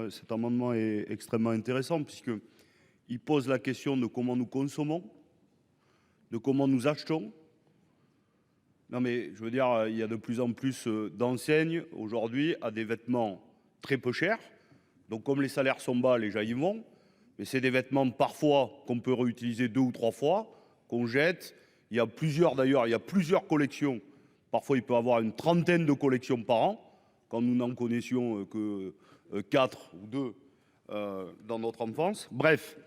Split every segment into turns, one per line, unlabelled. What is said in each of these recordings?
Cet amendement est extrêmement intéressant puisqu'il pose la question de comment nous consommons, de comment nous achetons. Non mais je veux dire, il y a de plus en plus d'enseignes aujourd'hui à des vêtements très peu chers. Donc comme les salaires sont bas, les gens y vont. Mais c'est des vêtements parfois qu'on peut réutiliser 2 ou 3 fois, qu'on jette. Il y a plusieurs d'ailleurs, il y a plusieurs collections. Parfois il peut y avoir une trentaine de collections par an, quand nous n'en connaissions que 4 ou 2 dans notre enfance. Bref,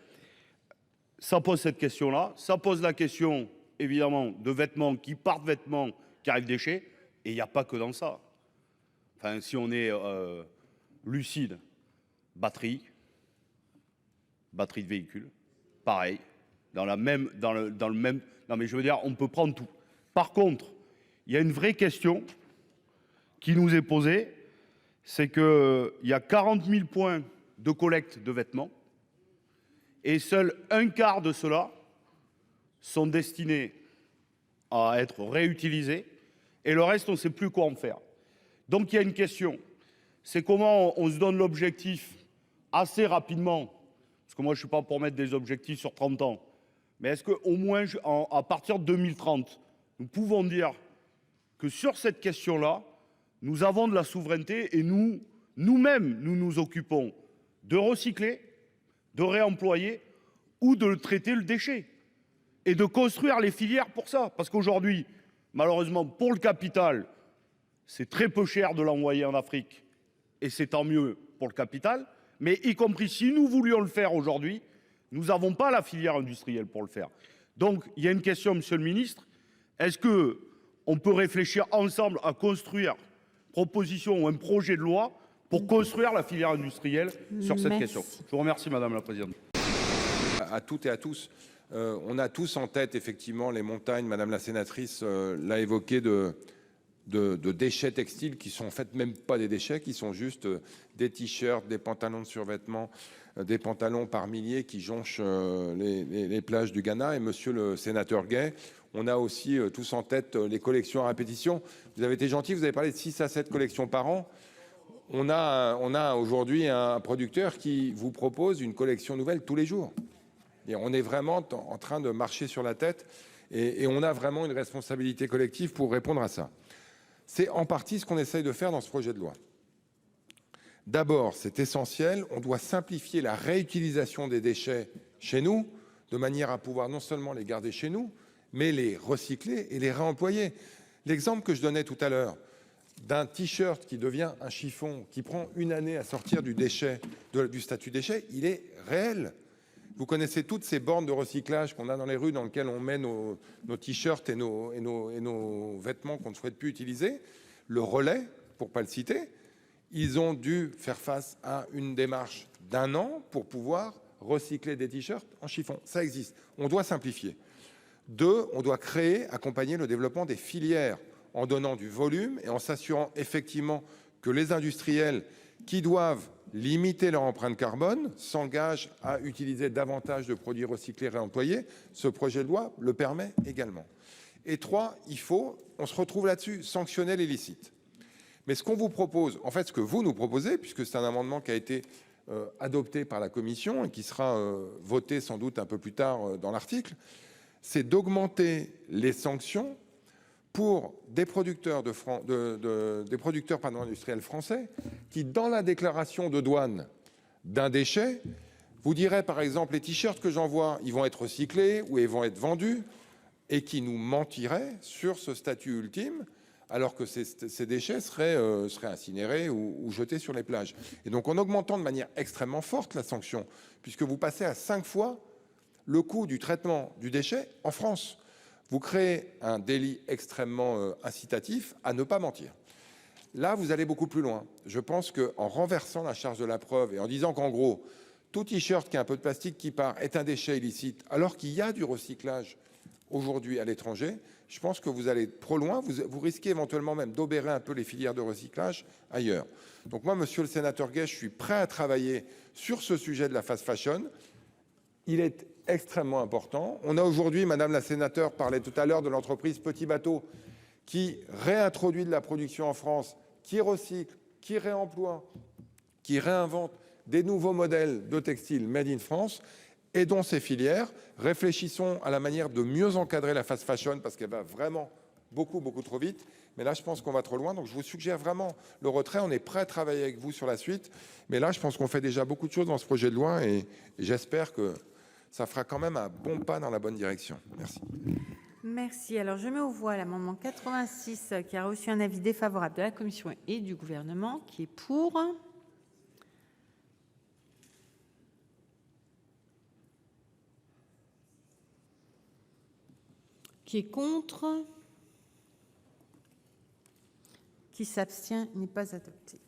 ça pose cette question-là. Ça pose la question, évidemment, de vêtements qui partent vêtements qui arrivent déchets. Et il n'y a pas que dans ça. Enfin, si on est lucide, batterie de véhicule, pareil, dans le même. Non, mais je veux dire, on peut prendre tout. Par contre, il y a une vraie question qui nous est posée, c'est qu'il y a 40 000 points de collecte de vêtements et seul un quart de ceux-là sont destinés à être réutilisés et le reste, on ne sait plus quoi en faire. Donc il y a une question, c'est comment on se donne l'objectif assez rapidement, parce que moi je ne suis pas pour mettre des objectifs sur 30 ans, mais est-ce qu'au moins à partir de 2030, nous pouvons dire que sur cette question-là, nous avons de la souveraineté et nous-mêmes, nous nous occupons de recycler, de réemployer ou de traiter le déchet et de construire les filières pour ça. Parce qu'aujourd'hui, malheureusement, pour le capital, c'est très peu cher de l'envoyer en Afrique et c'est tant mieux pour le capital. Mais y compris si nous voulions le faire aujourd'hui, nous n'avons pas la filière industrielle pour le faire. Donc, il y a une question, monsieur le ministre. Est-ce qu'on peut réfléchir ensemble à construire proposition ou un projet de loi pour construire la filière industrielle sur cette question? Je vous remercie, madame la présidente.
À toutes et à tous. On a tous en tête effectivement les montagnes, madame la sénatrice l'a évoqué, de déchets textiles qui sont en fait même pas des déchets, qui sont juste des t-shirts, des pantalons de survêtement, des pantalons par milliers qui jonchent les plages du Ghana. Et monsieur le sénateur Gay, on a aussi tous en tête les collections à répétition. Vous avez été gentil, vous avez parlé de 6 à 7 collections par an. On a aujourd'hui un producteur qui vous propose une collection nouvelle tous les jours. Et on est vraiment en train de marcher sur la tête et on a vraiment une responsabilité collective pour répondre à ça. C'est en partie ce qu'on essaye de faire dans ce projet de loi. D'abord, c'est essentiel, on doit simplifier la réutilisation des déchets chez nous, de manière à pouvoir non seulement les garder chez nous, mais les recycler et les réemployer. L'exemple que je donnais tout à l'heure, d'un t-shirt qui devient un chiffon, qui prend une année à sortir du déchet, du statut déchet, il est réel. Vous connaissez toutes ces bornes de recyclage qu'on a dans les rues, dans lesquelles on met nos t-shirts et nos vêtements qu'on ne souhaite plus utiliser. Le Relais, pour pas le citer, ils ont dû faire face à une démarche d'1 an pour pouvoir recycler des t-shirts en chiffon. Ça existe. On doit simplifier. 2, on doit créer, accompagner le développement des filières en donnant du volume et en s'assurant effectivement que les industriels qui doivent limiter leur empreinte carbone s'engagent à utiliser davantage de produits recyclés réemployés. Ce projet de loi le permet également. Et 3, on se retrouve là-dessus, sanctionner l'illicite. Mais ce qu'on vous propose, en fait ce que vous nous proposez, puisque c'est un amendement qui a été adopté par la commission et qui sera voté sans doute un peu plus tard dans l'article, c'est d'augmenter les sanctions pour des producteurs, industriels français qui, dans la déclaration de douane d'un déchet, vous diraient par exemple les t-shirts que j'envoie, ils vont être recyclés ou ils vont être vendus, et qui nous mentiraient sur ce statut ultime, alors que ces déchets seraient incinérés ou jetés sur les plages. Et donc en augmentant de manière extrêmement forte la sanction, puisque vous passez à 5 fois le coût du traitement du déchet en France, vous créez un délit extrêmement incitatif à ne pas mentir. Là, vous allez beaucoup plus loin. Je pense qu'en renversant la charge de la preuve et en disant qu'en gros, tout t-shirt qui a un peu de plastique qui part est un déchet illicite, alors qu'il y a du recyclage aujourd'hui à l'étranger, je pense que vous allez trop loin. Vous risquez éventuellement même d'obérer un peu les filières de recyclage ailleurs. Donc moi, monsieur le sénateur Gay, je suis prêt à travailler sur ce sujet de la fast fashion. Il est extrêmement important. On a aujourd'hui, madame la sénateur parlait tout à l'heure de l'entreprise Petit Bateau qui réintroduit de la production en France, qui recycle, qui réemploie, qui réinvente des nouveaux modèles de textile made in France. Aidons ces filières, réfléchissons à la manière de mieux encadrer la fast fashion parce qu'elle va vraiment beaucoup trop vite. Mais là, je pense qu'on va trop loin. Donc, je vous suggère vraiment le retrait. On est prêt à travailler avec vous sur la suite. Mais là, je pense qu'on fait déjà beaucoup de choses dans ce projet de loi et j'espère que ça fera quand même un bon pas dans la bonne direction. Merci.
Merci. Alors, je mets aux voix l'amendement 86 qui a reçu un avis défavorable de la Commission et du gouvernement, qui est pour. Qui est contre. Qui s'abstient, n'est pas adopté.